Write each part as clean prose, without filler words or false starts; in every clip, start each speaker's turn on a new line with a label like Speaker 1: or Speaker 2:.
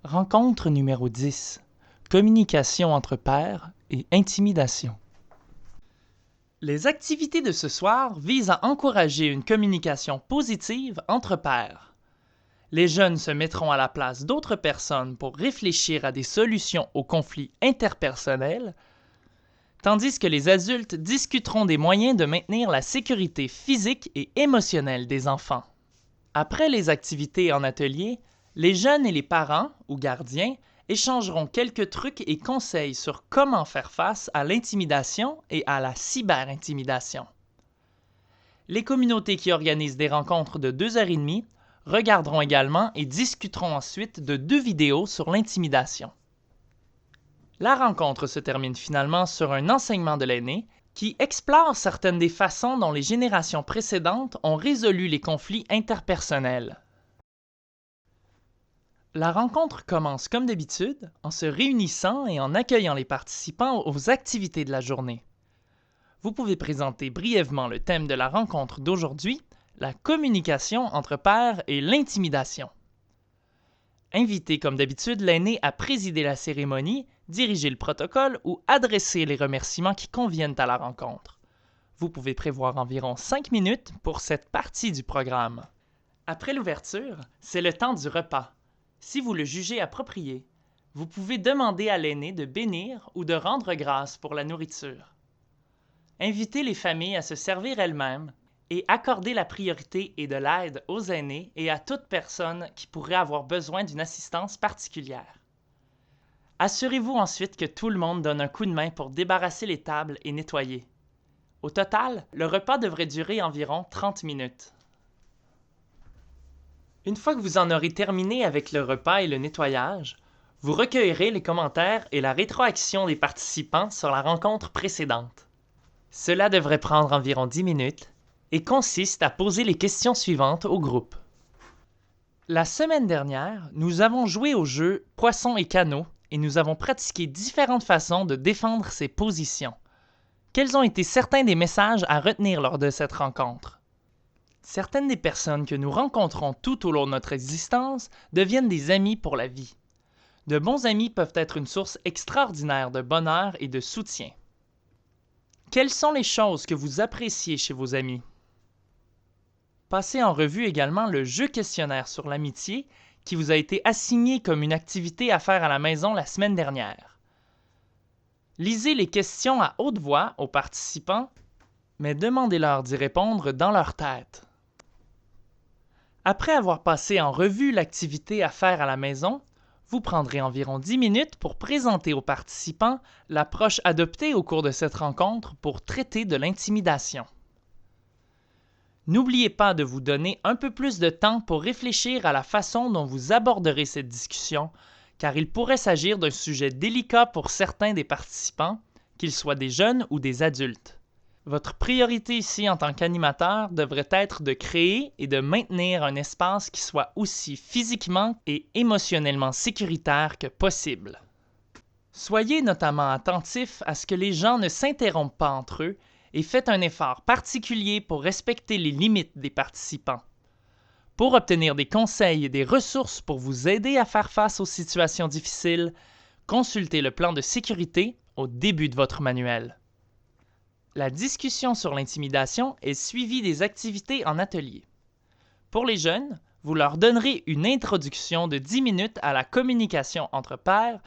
Speaker 1: Rencontre numéro 10. Communication entre pairs et intimidation. Les activités de ce soir visent à encourager une communication positive entre pairs. Les jeunes se mettront à la place d'autres personnes pour réfléchir à des solutions aux conflits interpersonnels, tandis que les adultes discuteront des moyens de maintenir la sécurité physique et émotionnelle des enfants. Après les activités en atelier, les jeunes et les parents ou gardiens échangeront quelques trucs et conseils sur comment faire face à l'intimidation et à la cyberintimidation. Les communautés qui organisent des rencontres de 2h30 regarderont également et discuteront ensuite de 2 vidéos sur l'intimidation. La rencontre se termine finalement sur un enseignement de l'aîné qui explore certaines des façons dont les générations précédentes ont résolu les conflits interpersonnels. La rencontre commence comme d'habitude en se réunissant et en accueillant les participants aux activités de la journée. Vous pouvez présenter brièvement le thème de la rencontre d'aujourd'hui, la communication entre pairs et l'intimidation. Invitez comme d'habitude l'aîné à présider la cérémonie, diriger le protocole ou adresser les remerciements qui conviennent à la rencontre. Vous pouvez prévoir environ 5 minutes pour cette partie du programme. Après l'ouverture, c'est le temps du repas. Si vous le jugez approprié, vous pouvez demander à l'aîné de bénir ou de rendre grâce pour la nourriture. Invitez les familles à se servir elles-mêmes et accorder la priorité et de l'aide aux aînés et à toute personne qui pourrait avoir besoin d'une assistance particulière. Assurez-vous ensuite que tout le monde donne un coup de main pour débarrasser les tables et nettoyer. Au total, le repas devrait durer environ 30 minutes. Une fois que vous en aurez terminé avec le repas et le nettoyage, vous recueillerez les commentaires et la rétroaction des participants sur la rencontre précédente. Cela devrait prendre environ 10 minutes et consiste à poser les questions suivantes au groupe. La semaine dernière, nous avons joué au jeu Poisson et canot et nous avons pratiqué différentes façons de défendre ses positions. Quels ont été certains des messages à retenir lors de cette rencontre? Certaines des personnes que nous rencontrons tout au long de notre existence deviennent des amis pour la vie. De bons amis peuvent être une source extraordinaire de bonheur et de soutien. Quelles sont les choses que vous appréciez chez vos amis? Passez en revue également le jeu questionnaire sur l'amitié qui vous a été assigné comme une activité à faire à la maison la semaine dernière. Lisez les questions à haute voix aux participants, mais demandez-leur d'y répondre dans leur tête. Après avoir passé en revue l'activité à faire à la maison, vous prendrez environ 10 minutes pour présenter aux participants l'approche adoptée au cours de cette rencontre pour traiter de l'intimidation. N'oubliez pas de vous donner un peu plus de temps pour réfléchir à la façon dont vous aborderez cette discussion, car il pourrait s'agir d'un sujet délicat pour certains des participants, qu'ils soient des jeunes ou des adultes. Votre priorité ici en tant qu'animateur devrait être de créer et de maintenir un espace qui soit aussi physiquement et émotionnellement sécuritaire que possible. Soyez notamment attentif à ce que les gens ne s'interrompent pas entre eux et faites un effort particulier pour respecter les limites des participants. Pour obtenir des conseils et des ressources pour vous aider à faire face aux situations difficiles, consultez le plan de sécurité au début de votre manuel. La discussion sur l'intimidation est suivie des activités en atelier. Pour les jeunes, vous leur donnerez une introduction de 10 minutes à la communication entre pairs,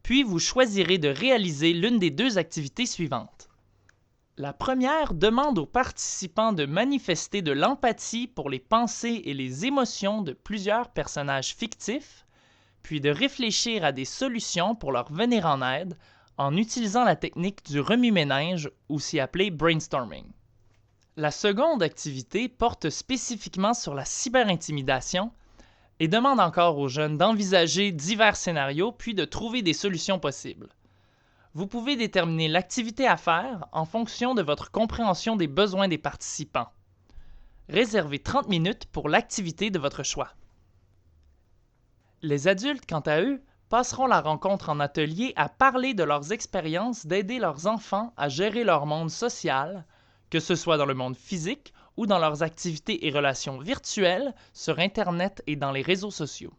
Speaker 1: puis vous choisirez de réaliser l'une des 2 activités suivantes. La première demande aux participants de manifester de l'empathie pour les pensées et les émotions de plusieurs personnages fictifs, puis de réfléchir à des solutions pour leur venir en aide en utilisant la technique du remue-ménage, aussi appelée brainstorming. La seconde activité porte spécifiquement sur la cyberintimidation et demande encore aux jeunes d'envisager divers scénarios puis de trouver des solutions possibles. Vous pouvez déterminer l'activité à faire en fonction de votre compréhension des besoins des participants. Réservez 30 minutes pour l'activité de votre choix. Les adultes, quant à eux, passeront la rencontre en atelier à parler de leurs expériences d'aider leurs enfants à gérer leur monde social, que ce soit dans le monde physique ou dans leurs activités et relations virtuelles sur Internet et dans les réseaux sociaux.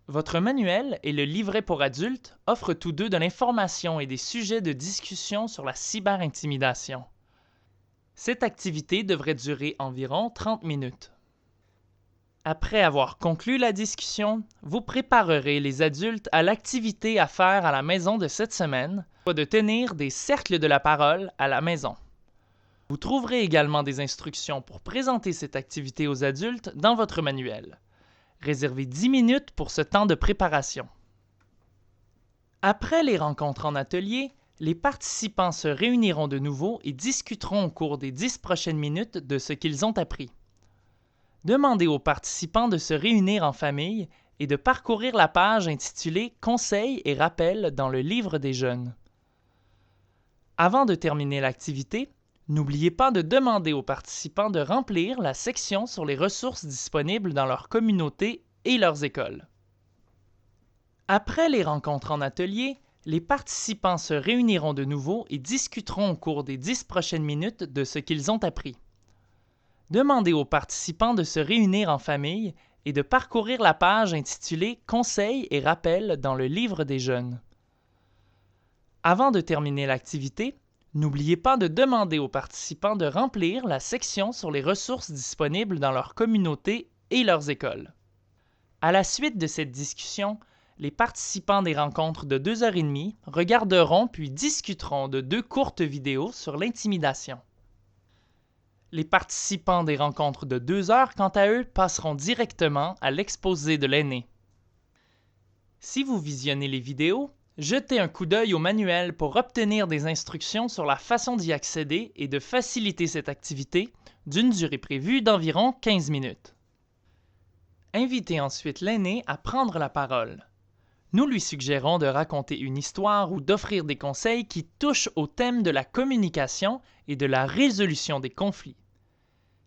Speaker 1: Votre manuel et le livret pour adultes offrent tous deux de l'information et des sujets de discussion sur la cyberintimidation. Cette activité devrait durer environ 30 minutes. Après avoir conclu la discussion, vous préparerez les adultes à l'activité à faire à la maison de cette semaine, soit de tenir des cercles de la parole à la maison. Vous trouverez également des instructions pour présenter cette activité aux adultes dans votre manuel. Réservez 10 minutes pour ce temps de préparation. Après les rencontres en atelier, les participants se réuniront de nouveau et discuteront au cours des 10 prochaines minutes de ce qu'ils ont appris. Demandez aux participants de se réunir en famille et de parcourir la page intitulée « Conseils et rappels dans le livre des jeunes ». Avant de terminer l'activité, n'oubliez pas de demander aux participants de remplir la section sur les ressources disponibles dans leur communauté et leurs écoles. Après les rencontres en atelier, les participants se réuniront de nouveau et discuteront au cours des 10 prochaines minutes de ce qu'ils ont appris. Demandez aux participants de se réunir en famille et de parcourir la page intitulée « Conseils et rappels dans le livre des jeunes ». Avant de terminer l'activité, n'oubliez pas de demander aux participants de remplir la section sur les ressources disponibles dans leur communauté et leurs écoles. À la suite de cette discussion, les participants des rencontres de 2h30 regarderont puis discuteront de 2 courtes vidéos sur l'intimidation. Les participants des rencontres de 2 heures, quant à eux, passeront directement à l'exposé de l'aîné. Si vous visionnez les vidéos, jetez un coup d'œil au manuel pour obtenir des instructions sur la façon d'y accéder et de faciliter cette activité d'une durée prévue d'environ 15 minutes. Invitez ensuite l'aîné à prendre la parole. Nous lui suggérons de raconter une histoire ou d'offrir des conseils qui touchent au thème de la communication et de la résolution des conflits.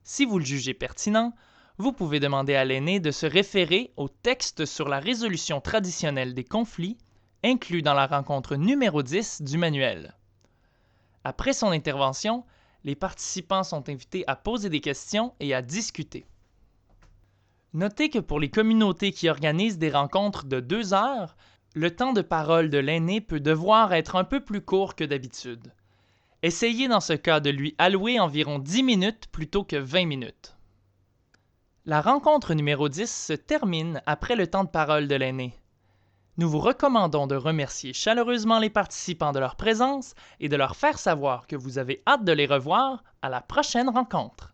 Speaker 1: Si vous le jugez pertinent, vous pouvez demander à l'aîné de se référer au texte sur la résolution traditionnelle des conflits inclus dans la rencontre numéro 10 du manuel. Après son intervention, les participants sont invités à poser des questions et à discuter. Notez que pour les communautés qui organisent des rencontres de 2 heures, le temps de parole de l'aîné peut devoir être un peu plus court que d'habitude. Essayez dans ce cas de lui allouer environ 10 minutes plutôt que 20 minutes. La rencontre numéro 10 se termine après le temps de parole de l'aîné. Nous vous recommandons de remercier chaleureusement les participants de leur présence et de leur faire savoir que vous avez hâte de les revoir à la prochaine rencontre.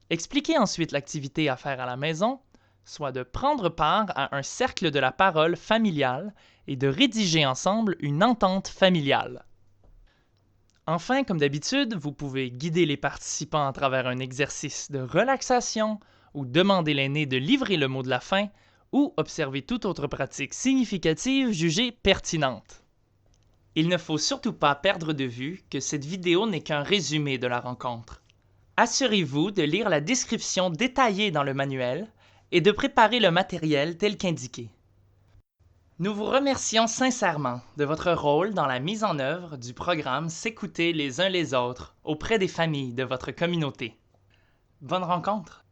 Speaker 1: Expliquez ensuite l'activité à faire à la maison, soit de prendre part à un cercle de la parole familiale et de rédiger ensemble une entente familiale. Enfin, comme d'habitude, vous pouvez guider les participants à travers un exercice de relaxation ou demander l'aîné de livrer le mot de la fin ou observer toute autre pratique significative jugée pertinente. Il ne faut surtout pas perdre de vue que cette vidéo n'est qu'un résumé de la rencontre. Assurez-vous de lire la description détaillée dans le manuel et de préparer le matériel tel qu'indiqué. Nous vous remercions sincèrement de votre rôle dans la mise en œuvre du programme S'écouter les uns les autres auprès des familles de votre communauté. Bonne rencontre!